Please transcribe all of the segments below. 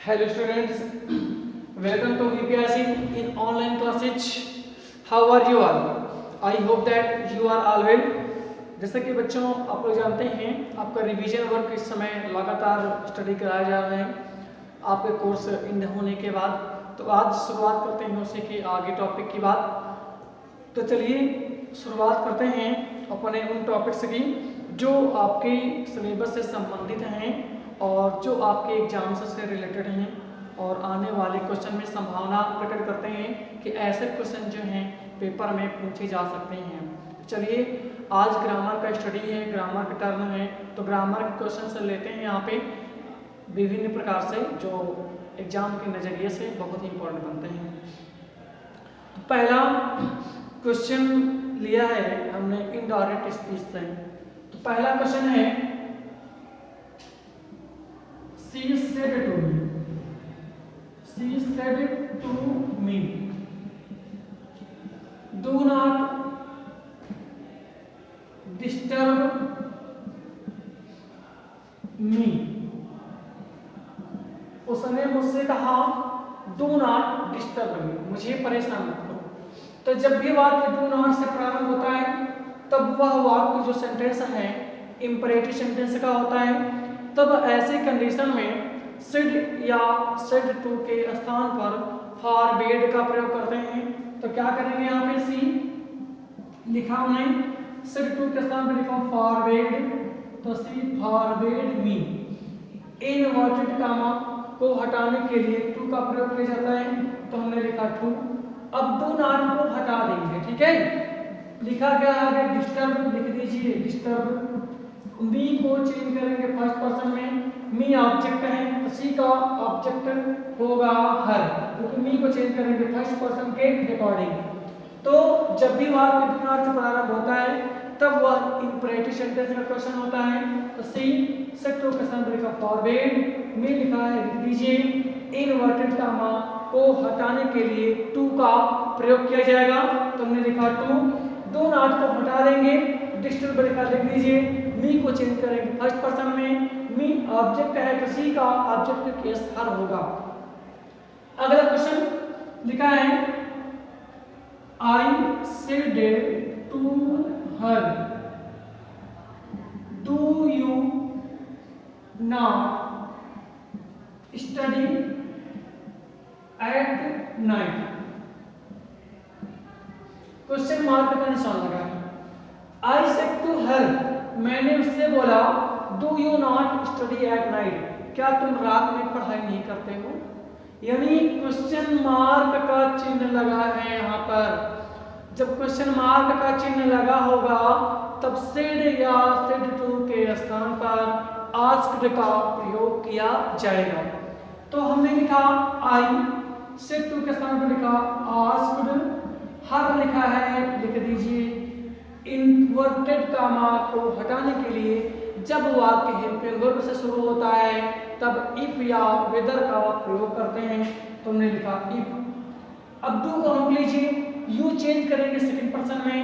Hello students, welcome to VPSC in online classes. How are you all? I hope that you are all well. जैसा कि बच्चों आप लोग जानते हैं आपका रिवीजन वर्क इस समय लगातार स्टडी कराया जा रहा है आपके कोर्स एंड होने के बाद। तो आज शुरुआत करते हैं उसी के आगे टॉपिक की बात। तो चलिए शुरुआत करते हैं अपने उन टॉपिक्स की जो आपके सिलेबस से संबंधित हैं और जो आपके एग्जाम्स से रिलेटेड हैं और आने वाले क्वेश्चन में संभावना प्रकट करते हैं कि ऐसे क्वेश्चन जो हैं पेपर में पूछे जा सकते हैं। चलिए आज ग्रामर का स्टडी है, ग्रामर का टर्म है, तो ग्रामर के क्वेश्चन से लेते हैं यहाँ पे विभिन्न प्रकार से जो एग्जाम के नज़रिए से बहुत ही इंपॉर्टेंट बनते हैं। तो पहला क्वेश्चन लिया है हमने इनडायरेक्ट स्पीच से। तो पहला क्वेश्चन है She said to me, do not disturb me. उसने मुझसे कहा do not disturb me, मुझे परेशान मत करो। तो जब भी वाक्य do not से प्रारंभ होता है तब वह वाक्य जो सेंटेंस है इंपरेटिव सेंटेंस का होता है। तब ऐसे कंडीशन में should या should to के स्थान पर forbade का प्रयोग करते हैं। तो क्या करेंगे यहाँ पे सी लिखा हमने, should to के स्थान पर लिखा forbade, तो सी forbade me। इनवर्टेड कामा को हटाने के लिए टू का प्रयोग किया जाता है, तो हमने लिखा टू। अब do not को हटा देंगे, ठीक है। लिखा गया आगे डिस्टर्ब लिख दीजिए, डिस्टर्ब। मी को चेंज करेंगे फर्स्ट पर्सन में, मी ऑब्जेक्ट है, सी का ऑब्जेक्ट होगा हर, क्योंकि मी को चेंज करेंगे फर्स्ट पर्सन के अकॉर्डिंग। तो जब भी वाक्य डू नॉट से प्रारंभ होता है तब वह इंपरेटिव सेंटेंस का क्वेश्चन होता है। तो सी सेट टू के साथ लिखा फॉरवर्ड, मी लिखा है लिख दीजिए। इनवर्टेड कामा को हटाने के लिए टू का प्रयोग किया जाएगा, तो हमने लिखा टू। डू नॉट को हटा देंगे, डिस्टर्ब लिखा लिख दीजिए। मी को चेंज करेंगे फर्स्ट पर्सन में, मी ऑब्जेक्ट है, किसी का ऑब्जेक्ट केस हर होगा। अगला क्वेश्चन लिखा है I said to her do you not study at night. Question mark का निशान लगा है। आई सेड टू हर, मैंने उससे बोला do you not study at night, क्या तुम रात में पढ़ाई नहीं करते हो। यानी क्वेश्चन मार्क का चिन्ह लगा है यहाँ पर। जब क्वेश्चन मार्क का चिन्ह लगा होगा तब सेड या सेड टू के स्थान पर आस्क्ड का प्रयोग किया जाएगा। तो हमने लिखा आई, सेड टू के स्थान पर लिखा आस्क्ड, हर लिखा है लिख दीजिए। इनवर्टेड कामा को हटाने के लिए जब वाक्य हेल्पिंग वर्ब से शुरू होता है तब इफ या वेदर का प्रयोग करते हैं, तो हमने लिखा इफ। अब डू को रोक लीजिए, यू चेंज करेंगे सेकंड पर्सन में,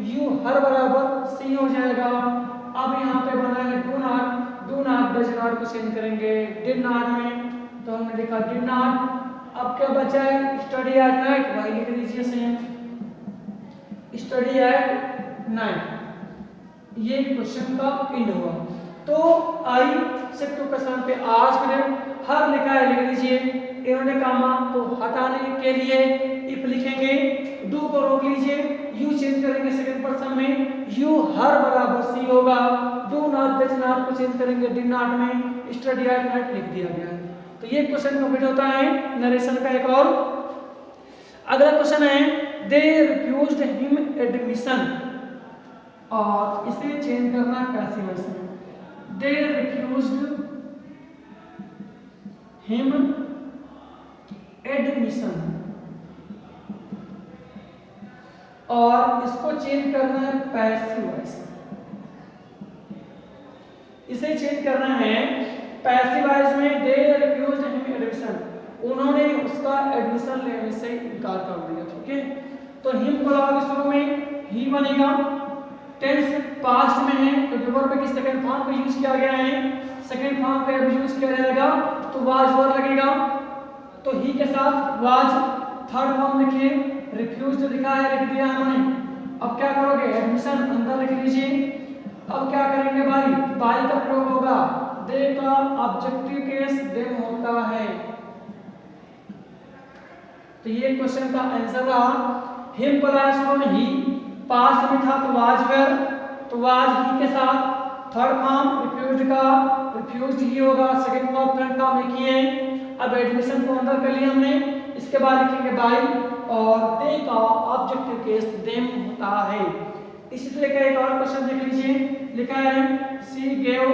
यू हर बराबर सी हो जाएगा। अब यहाँ पे बना है डू नॉट डज नॉट को चेंज करेंगे डिड नॉट में, तो हमने लिखा डिड नॉट। अब क्या बचा है स्टडी एट नाइट, वही लिख दीजिए सेम, स्टडी एट नाइट। ये क्वेश्चन का एंड हुआ। तो आई से टू के स्थान पे आस्क्ड, हर लिखा है लिख दीजिए। इन्होंने कामा को हटाने के लिए इफ लिखेंगे, डू को रोक लीजिए, यू चेंज करेंगे सेकंड पर्सन में, यू हर बराबर सी होगा। डू नॉट डज नॉट को चेंज करेंगे डिड नॉट में, स्टडी एट नाइट लिख दिया गया है। तो ये क्वेश्चन कंप्लीट होता है नरेशन का। एक और अगला क्वेश्चन है दे रिफ्यूज्ड हिम एडमिशन, और इसे चेंज करना पैसिव वॉइस में, दे रिफ्यूज्ड हिम एडमिशन, और इसको चेंज करना है पैसिव वॉइस। इसे चेंज करना है पैसिव वॉइस में, दे रिफ्यूज्ड हिम एडमिशन, उन्होंने उसका एडमिशन लेने से इनकार कर दिया, ठीक है। तो हिम को लगा शुरू में ही बनेगा, टेंस पास्ट में है तो वर्ब की सेकंड फॉर्म पे यूज किया गया है, सेकंड फॉर्म पे यूज किया जाएगा तो वाज वर लगेगा, तो ही के साथ वाज थर्ड फॉर्म लिखिए, रिफ्यूज जो लिखा है लिख दिया हमने। अब क्या करोगे, एडमिशन अंदर लिख लीजिए। अब क्या करेंगे भाई, बाई का प्रयोग होगा, दे का ऑब्जेक्टिव केस देम होता है। तो ये क्वेश्चन का आंसर रहा हिम क्लासरूम में ही, पास्ट में था तो वाज वेयर, तो वाज ही के साथ थर्ड फॉर्म रिफ्यूज का रिफ्यूज ही होगा, सेकंड फॉर्म थर्ड फॉर्म लिखिए। अब एडमिशन को अंदर कर लिया हमने, इसके बाद लिखेंगे बाई और दे का ऑब्जेक्टिव केस देम होता है। इसी तरह का एक और क्वेश्चन देख लीजिए, लिखा है सी गेव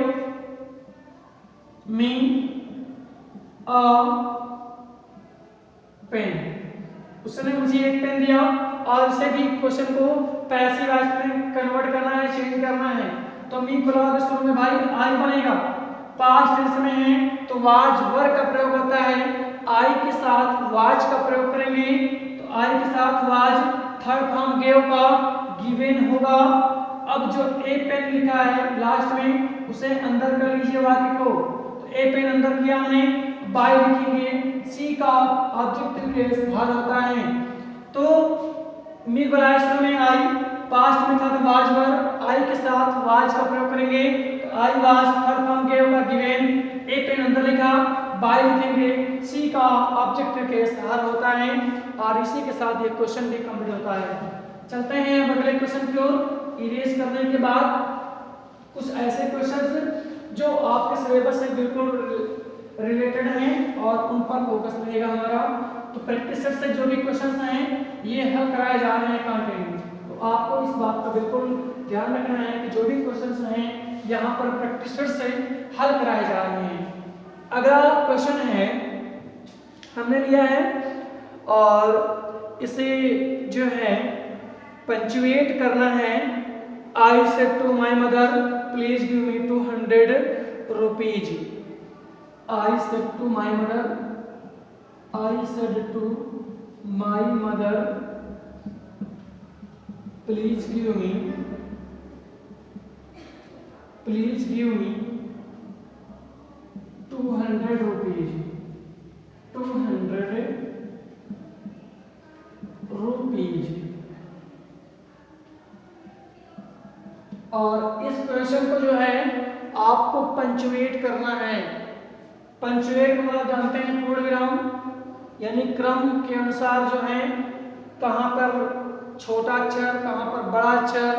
मी अ पेन, उसने मुझे एक पेन दिया और इसे भी क्वेश्चन को पैसिव वॉइस में कन्वर्ट करना है, चेंज करना है। तो मी क्लॉज के शुरू में भाई आई बनेगा, पास्ट टेंस में है तो वाज वर का प्रयोग होता है, आई के साथ वाज का प्रयोग करेंगे, तो आई के साथ वाज थर्ड फॉर्म गेव का गिवन होगा। अब जो ए पेन लिखा है लास्ट में उसे अंदर कर लीजिए वाक्य को, तो ए पेन अंदर किया हमने, बाय लिखेंगे, सी का ऑब्जेक्टिव केस हल होता है। तो मी बलाइस में आई, पास्ट में था तो वाज वर, आई के साथ वाज का प्रयोग करेंगे, तो I was third form gave का गिवन, ए पेन अंदर लिखा, बाय लिखेंगे, सी का ऑब्जेक्टिव केस हल होता है। और इसी के साथ ये क्वेश्चन भी कंप्लीट होता है। चलते हैं अब अगले क्वेश्चन की ओर। इरेज करने के बाद कुछ ऐसे क्वेश्चंस जो आपके सिलेबस से बिल्कुल रिलेटेड हैं और उन पर फोकस रहेगा हमारा। तो प्रैक्टिस सेट से जो भी क्वेश्चंस हैं ये हल कराए जा रहे हैं कंटेंट, तो आपको इस बात का बिल्कुल ध्यान रखना है कि जो भी क्वेश्चंस हैं यहाँ पर प्रैक्टिस सेट से हल कराए जा रहे हैं। अगला क्वेश्चन है हमने लिया है और इसे जो है पंचुएट करना है। I said to my mother please give me 200 rupees. I said to my mother, I said to my mother please give me 200 rupees, 200 rupees. और इस क्वेश्चन को जो है आपको पंचुएट करना है। पंचुएट मतलब जानते हैं पूर्ण विराम, यानी क्रम के अनुसार जो है कहाँ पर छोटा अक्षर, कहाँ पर बड़ा अक्षर,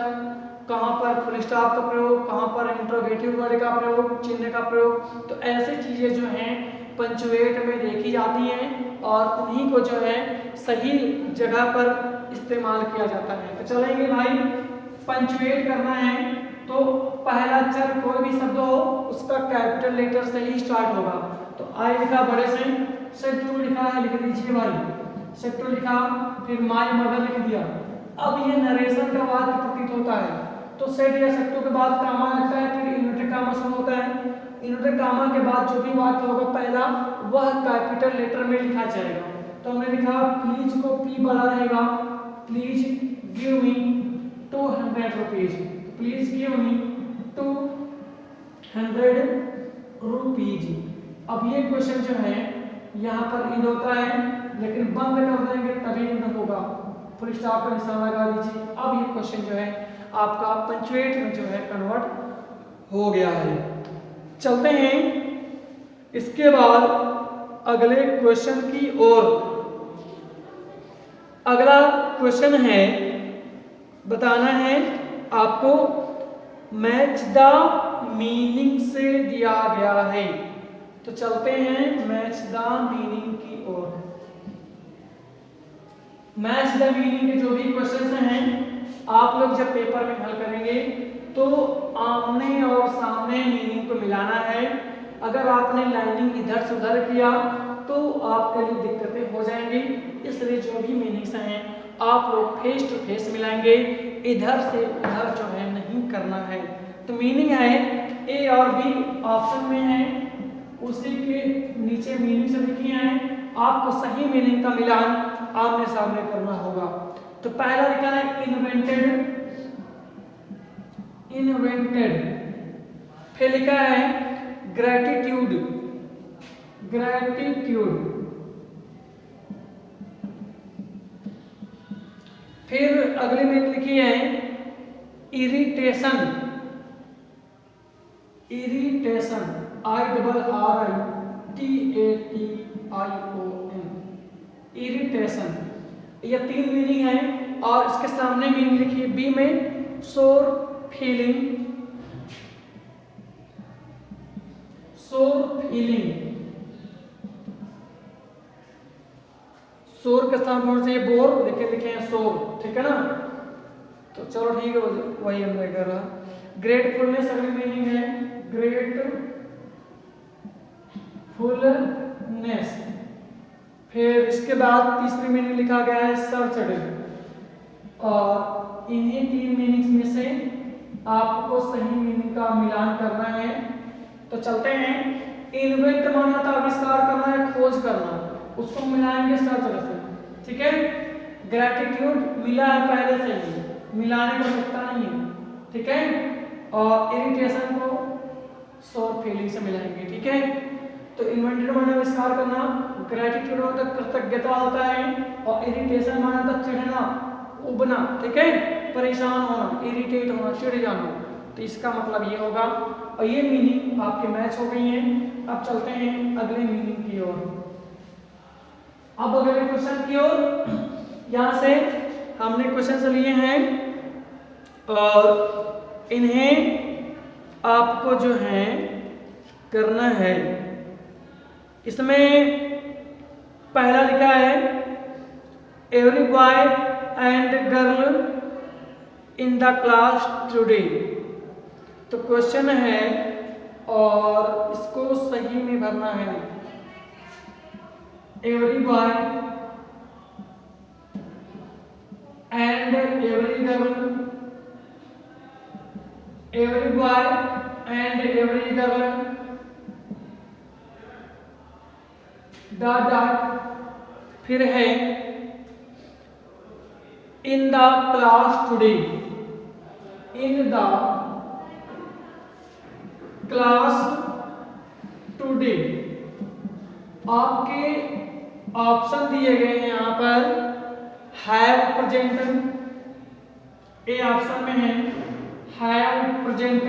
कहाँ पर फुल स्टॉप का प्रयोग, कहाँ पर इंट्रोगेटिव वर्ड का प्रयोग, चिन्ह का प्रयोग। तो ऐसी चीजें जो हैं पंचुएट में देखी जाती हैं और उन्हीं को जो है सही जगह पर इस्तेमाल किया जाता है। तो चलेंगे भाई, पंचुएट करना है तो पहला अक्षर कोई भी शब्द हो उसका कैपिटल लेटर से ही स्टार्ट होगा। तो आई लिखा बड़े से, सेड टू लिखा है लिख दीजिए भाई, सेड टू लिखा, फिर माई मदर लिख दिया। अब ये नरेशन का वाक्य प्रतीत होता है, तो सेड या सेड टू के बाद कामा लगता है, फिर इन्वर्टेड कामा शुरू होता है। इन्वर्टेड कामा के बाद जो भी वाक्य होगा पहला वह कैपिटल लेटर में लिखा जाएगा। तो हमने लिखा प्लीज को पी बड़ा रहेगा, please give me 200 rupees, please give me 200 rupees. अब ये क्वेश्चन जो है यहाँ पर इंड होता है, लेकिन बंद कर देंगे तभी इंड होगा, फुल स्टॉप का निशान लगा दीजिए। अब ये क्वेश्चन जो है आपका पंचुएट में जो है कन्वर्ट हो गया है। चलते हैं इसके बाद अगले क्वेश्चन की ओर। अगला क्वेश्चन है, बताना है आपको मैच द मीनिंग से दिया गया है। तो चलते हैं मैच द मीनिंग की ओर। मैच द मीनिंग के जो भी क्वेश्चंस हैं आप लोग जब पेपर में हल करेंगे तो आमने और सामने मीनिंग को मिलाना है। अगर आपने लाइनिंग इधर से उधर किया तो आपके लिए दिक्कतें हो जाएंगी, इसलिए जो भी मीनिंग्स हैं आप लोग फेस टू फेस मिलाएंगे, इधर से उधर जो है नहीं करना है। तो मीनिंग है ए और बी ऑप्शन में है, उसी के नीचे मीनिंग से लिखी है, आपको सही मीनिंग का मिलान आमने सामने करना होगा। तो पहला लिखा है इन्वेंटेड, इन्वेंटेड, फिर लिखा है ग्रेटिट्यूड, ग्रेटिट्यूड। फिर अगली मीनिंग लिखी है इरिटेशन। Irritation, IRRITATION, irritation. ये 3 मीनिंग है। और इसके सामने मीनिंग लिखी है बी में सोर फीलिंग। सोर फीलिंग, सोर के साथ होना चाहिए बोर, लिखे हैं सोर, ठीक है ना। तो चलो ठीक है, वही हमने करा। ग्रेटफुलनेस अगली मीनिंग है ग्रेटफुलनेस। फिर इसके बाद तीसरी मीनिंग लिखा गया है सर्चड। और इन्हीं 3 मीनिंग्स में से आपको सही मीनिंग का मिलान करना है। तो चलते हैं। इन्वेंट माना था आविष्कार करना है, खोज करना, उसको मिलाएंगे सर्चड से, ठीक है। ग्रेटिट्यूड मिला है पहले से ही, मिलाने की आवश्यकता नहीं है, ठीक है। और इरिटेशन को सोर फीलिंग से मिलाएंगे, ठीक है। तो इन्वेंटेड माना आविष्कार करना, ग्रेटिट्यूड होता कृतज्ञता होता है, और इरिटेशन माना था चिढ़ना, उबना, ठीक है, परेशान होना, इरिटेट होना, चिढ़ जाना। तो इसका मतलब ये होगा। और ये मीनिंग आपके मैच हो गई हैं। अब चलते हैं अगले मीनिंग की ओर। अब अगले क्वेश्चन की ओर, यहां से हमने क्वेश्चन लिए हैं और इन्हें आपको जो है करना है। इसमें पहला लिखा है every boy and girl in the class today. तो क्वेश्चन है और इसको सही में भरना है। Every boy and every girl, every boy and every girl dot dot, फिर है in the class today. In the class today. आपके ऑप्शन दिए गए हैं यहां पर। हैव प्रेजेंट, ए ऑप्शन में है हैव प्रेजेंट,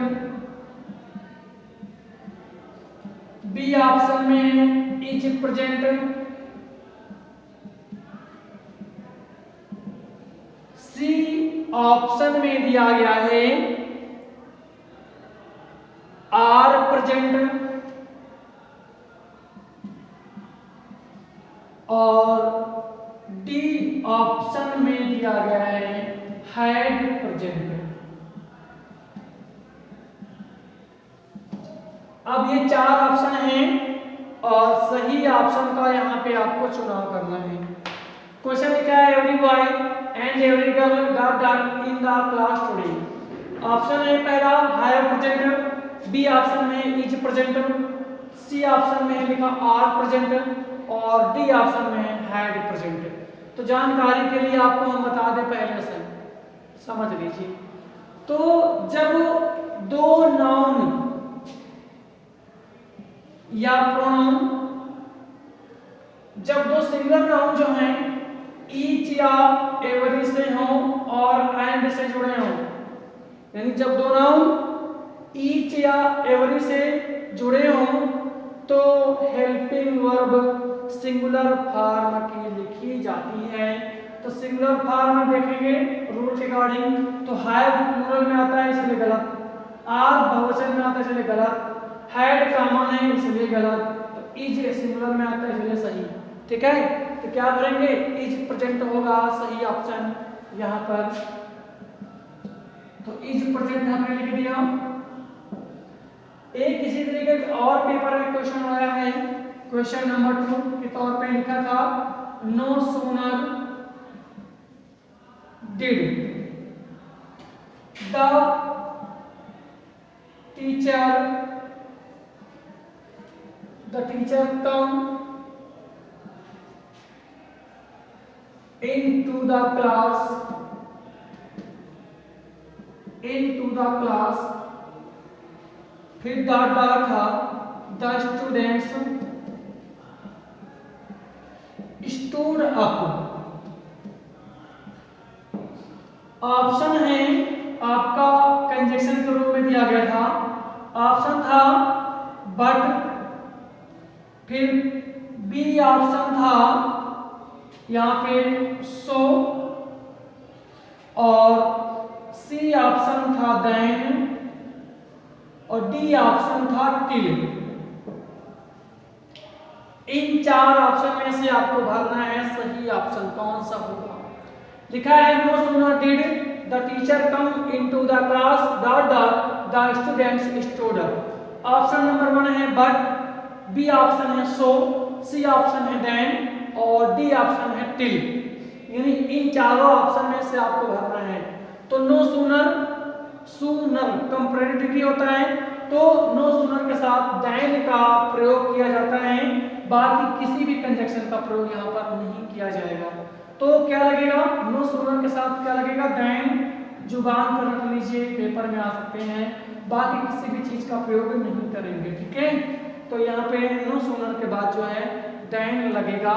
बी ऑप्शन में है इज प्रेजेंट, सी ऑप्शन में दिया गया है आर प्रेजेंट, और डी ऑप्शन में दिया गया है हैड प्रेजेंट। अब ये 4 ऑप्शन हैं और सही ऑप्शन का यहाँ पे आपको चुनाव करना है। क्वेश्चन लिखा है every boy and every girl dot dot in the class today. Option है पहला हैव प्रेजेंट, बी ऑप्शन में इज प्रेजेंट, सी ऑप्शन में लिखा आर प्रेजेंट, और डी ऑप्शन में हैड प्रेजेंट। तो जानकारी के लिए आपको हम बता दें पहले से, समझ लीजिए। तो जब 2 नाउन या प्रोनाउन, जब 2 सिंगुलर नाउन जो हैं ईच या एवरी से हों और एंड से जुड़े हों, यानी जब 2 नाउन ईच या एवरी से जुड़े हों तो हेल्पिंग वर्ब सिंगुलर फॉर्म की लिखी जाती है। तो सिंगुलर फॉर्म में देखेंगे रूल रिगार्डिंग, तो हैव प्लूरल में आता है इसलिए गलत, आर बहुवचन में आता है इसलिए गलत, हैड कॉमन है इसलिए गलत, तो इज सिंगुलर में आता है इसलिए सही, ठीक है। तो क्या करेंगे, इज प्रेजेंट होगा सही ऑप्शन यहाँ पर। तो इज प्रेजेंट हमने लिख दिया। एक इसी तरीके का और पेपर में क्वेश्चन आया है, क्वेश्चन नंबर 2 के तौर पे लिखा था no sooner did the teacher come into the class, फिर डॉट डॉट था द स्टूडेंट्स ऑप्शन है आपका कंजक्शन के रूप में दिया गया था। ऑप्शन था बट, फिर बी ऑप्शन था यहाँ पे सो, और सी ऑप्शन था देन, और डी ऑप्शन था टिल। इन चार ऑप्शन में से आपको भरना है सही ऑप्शन कौन सा होगा। लिखा है no sooner did the teacher come into the class dot dot the students stood up. Option number 1 है बट, बी ऑप्शन है सो, सी ऑप्शन है देन, और डी ऑप्शन है टिल। यानी इन चारों ऑप्शन में से आपको भरना है। तो no sooner, sooner comparative degree होता है, तो नो सूनर के साथ देन का प्रयोग किया जाता है, बाकी किसी भी कंजक्शन का प्रयोग यहाँ पर नहीं किया जाएगा। तो क्या लगेगा, नो सूनर के साथ क्या लगेगा, देन। जुबान पर रख लीजिए, पेपर में आ सकते हैं, बाकी किसी भी चीज का प्रयोग नहीं करेंगे, ठीक है। तो यहाँ पे नो सूनर के बाद जो है देन लगेगा।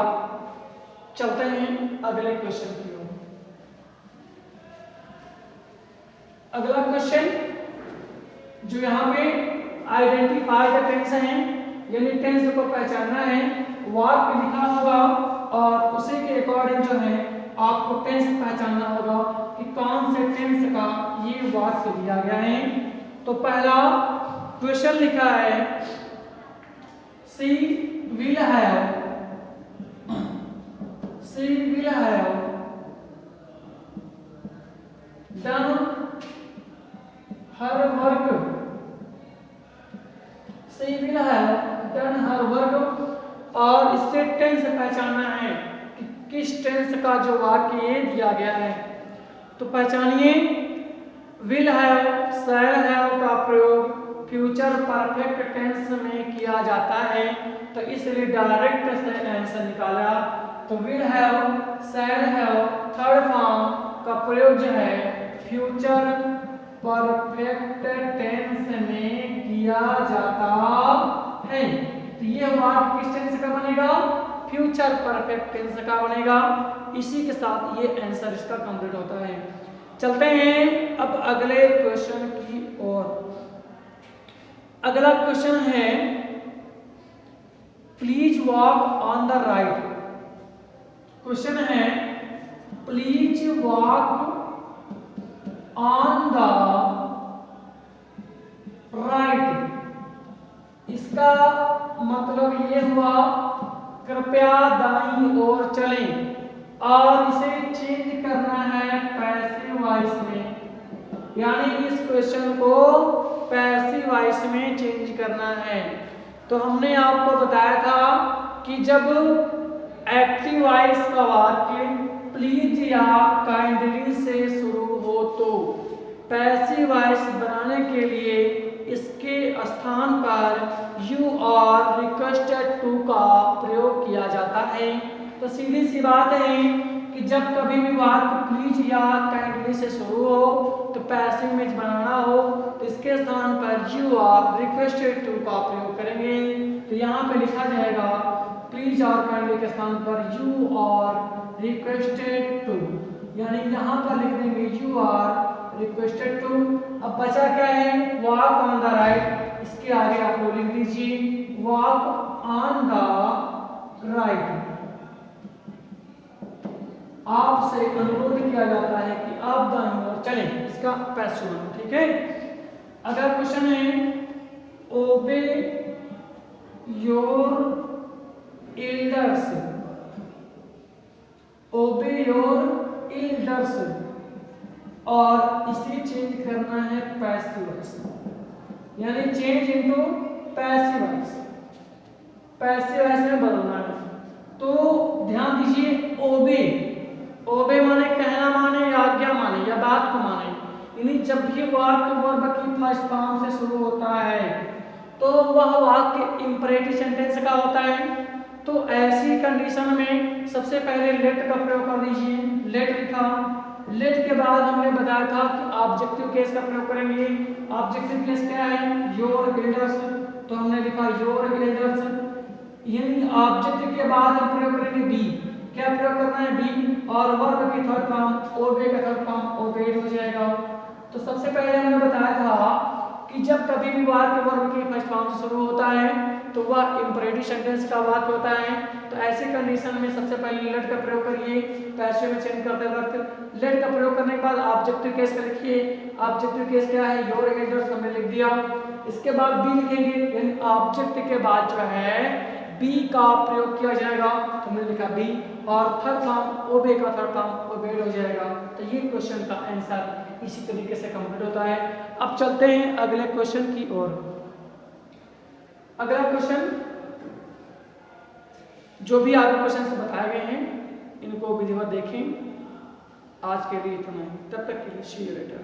चलते हैं अगले क्वेश्चन की ओर। अगला क्वेश्चन जो यहाँ पे आइडेंटिफाई द टेंस है, यानी टेंस को पहचानना है। वाक्य लिखा होगा और उसी के अकॉर्डिंग जो है आपको टेंस पहचानना होगा कि कौन से टेंस का ये वाक्य दिया गया है। तो पहला क्वेश्चन लिखा है she will have, she will have done her work, she will have done her work. और इससे टेंस पहचानना है कि किस टेंस का जो वाक्य ये दिया गया है। तो पहचानिए, विल हैव, शैल हैव का प्रयोग फ्यूचर परफेक्ट टेंस में किया जाता है, तो इसलिए डायरेक्ट से आंसर निकाला। तो will have, shall have third form का प्रयोग जो है फ्यूचर परफेक्ट टेंस में किया जाता है। तो ये वाक्य किस टेंस का बनेगा, फ्यूचर परफेक्ट टेंस का बनेगा। इसी के साथ ये आंसर इसका कंप्लीट होता है। चलते हैं अब अगले क्वेश्चन की ओर। अगला क्वेश्चन है please walk on the right. Question है please walk on the right. इसका मतलब ये हुआ कृपया दाईं ओर चलें, और इसे चेंज करना है पैसिव वॉइस में, यानी इस क्वेश्चन को पैसिव वॉइस में चेंज करना है। तो हमने आपको बताया था कि जब एक्टिव वॉइस का वाक्य प्लीज या काइंडली से शुरू हो, तो पैसिव वॉइस बनाने के लिए इसके स्थान पर यू और रिक्वेस्टेड टू का प्रयोग किया जाता है। तो सीधी सी बात है कि जब कभी भी वाक्य प्लीज या काइंडली से शुरू हो तो पैसिव में बनाना हो, तो इसके स्थान पर यू और रिक्वेस्टेड टू का प्रयोग करेंगे। तो यहाँ पे लिखा जाएगा प्लीज और काइंडली के स्थान पर यू और रिक्वेस्टेड टू, यानी यहाँ पर लिख देंगे यू और रिक्वेस्टेड टू। अब बचा क्या है, वॉक ऑन द राइट। इसके आगे आप लोग लिख दीजिए वॉक ऑन द राइट। आपसे अनुरोध किया जाता है कि आप दाईं ओर चलें, इसका पैसिव बनो, ठीक है। अगला क्वेश्चन है ओबे योर एल्डर्स, ओबे योर एल्डर्स, और इसे चेंज करना है पैसिव वॉइस, यानी change into passive voice, passive voice में बदलना है। तो ध्यान दीजिए ओबे, ओबे माने कहना माने या आज्ञा माने या बात को माने, यानी जब भी वाक्य वर्ब की फर्स्ट फॉर्म से शुरू होता है तो वह वाक्य इंपरेटिव सेंटेंस का होता है। तो ऐसी कंडीशन में सबसे पहले लेट का प्रयोग कर दीजिए। लेट लिखा, लेट के बाद हमने बताया था कि ऑब्जेक्टिव केस का प्रयोग करेंगे। ऑब्जेक्टिव केस क्या है, योर एल्डर्स, तो हमने लिखा योर एल्डर्स। यानी ऑब्जेक्टिव के बाद हम प्रयोग करेंगे बी। क्या प्रयोग करना है, बी। और वर्ब की थर्ड फॉर्म ओबे का थर्ड फॉर्म ओबेड हो जाएगा। तो सबसे पहले हमने बताया था कि जब कभी भी वाक्य वर्ब की फर्स्ट फॉर्म से शुरू होता है तो वह इंपरेटिव सेंटेंस का वाक्य होता है। तो ऐसे कंडीशन में सबसे पहले लेट का प्रयोग करिए पैसिव में चेंज करते वक्त। लेट का प्रयोग करने के बाद ऑब्जेक्टिव केस का लिखिए। ऑब्जेक्टिव केस क्या है? योर एल्डर्स, हमने लिख दिया। इसके बाद बी लिखेंगे, यानी ऑब्जेक्ट के बाद जो है बी का प्रयोग किया जाएगा, तो हमने लिखा बी। और थर्ड फॉर्म ओबे का थर्ड फॉर्म ओबेड हो जाएगा। तो ये क्वेश्चन का आंसर इसी तरीके से कंप्लीट होता है। अब चलते हैं अगले क्वेश्चन की ओर। अगला क्वेश्चन, जो भी आपको क्वेश्चन बताए गए हैं इनको विधिवत देखें। आज के लिए इतना ही, तब तक के लिए सी यू लेटर।